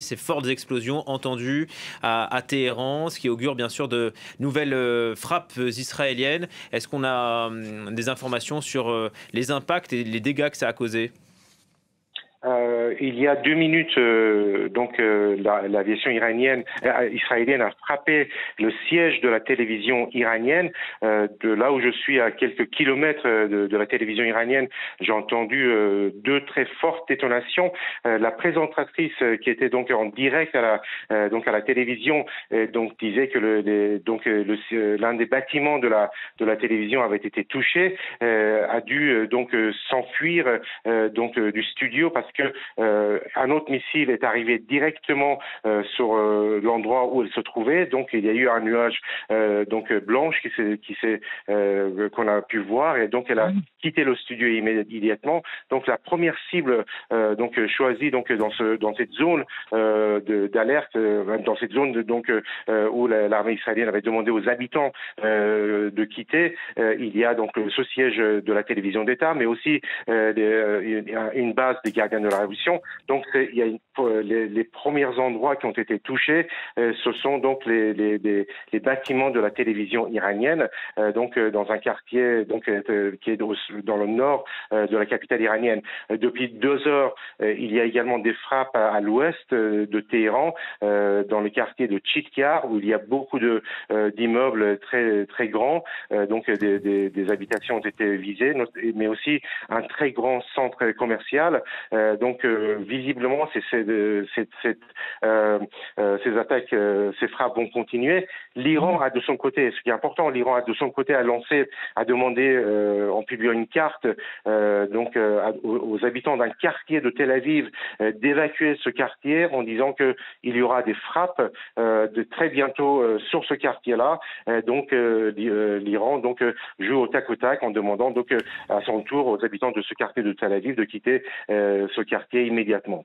Ces fortes explosions entendues à Téhéran, ce qui augure bien sûr de nouvelles frappes israéliennes. Est-ce qu'on a des informations sur les impacts et les dégâts que ça a causé? Il y a 2 minutes, l'aviation israélienne a frappé le siège de la télévision iranienne. De là où je suis, à quelques kilomètres de la télévision iranienne, j'ai entendu deux très fortes détonations. La présentatrice qui était donc en direct à la télévision disait que l'un des bâtiments de la télévision avait été touché, a dû s'enfuir du studio parce que un autre missile est arrivé directement sur l'endroit où elle se trouvait. Donc il y a eu un nuage blanche qu'on a pu voir, et donc elle a quitté le studio immédiatement. Donc la première cible choisie dans cette zone d'alerte, dans cette zone où l'armée israélienne avait demandé aux habitants de quitter, il y a donc ce siège de la télévision d'État, mais aussi une base des gardiens de la Révolution. Donc il y a les premiers endroits qui ont été touchés, ce sont donc les bâtiments de la télévision iranienne, dans un quartier qui est dans le nord de la capitale iranienne. Depuis 2 heures, il y a également des frappes à l'ouest de Téhéran, dans le quartier de Chityar, où il y a beaucoup d'immeubles très très grands, des habitations ont été visées, mais aussi un très grand centre commercial. Visiblement, ces attaques, ces frappes vont continuer. L'Iran a de son côté, ce qui est important, l'Iran a de son côté a demandé en publiant une carte aux habitants d'un quartier de Tel Aviv d'évacuer ce quartier, en disant qu'il y aura des frappes de très bientôt sur ce quartier-là. L'Iran joue au tac au tac en demandant à son tour aux habitants de ce quartier de Tel Aviv de quitter ce quartier immédiatement.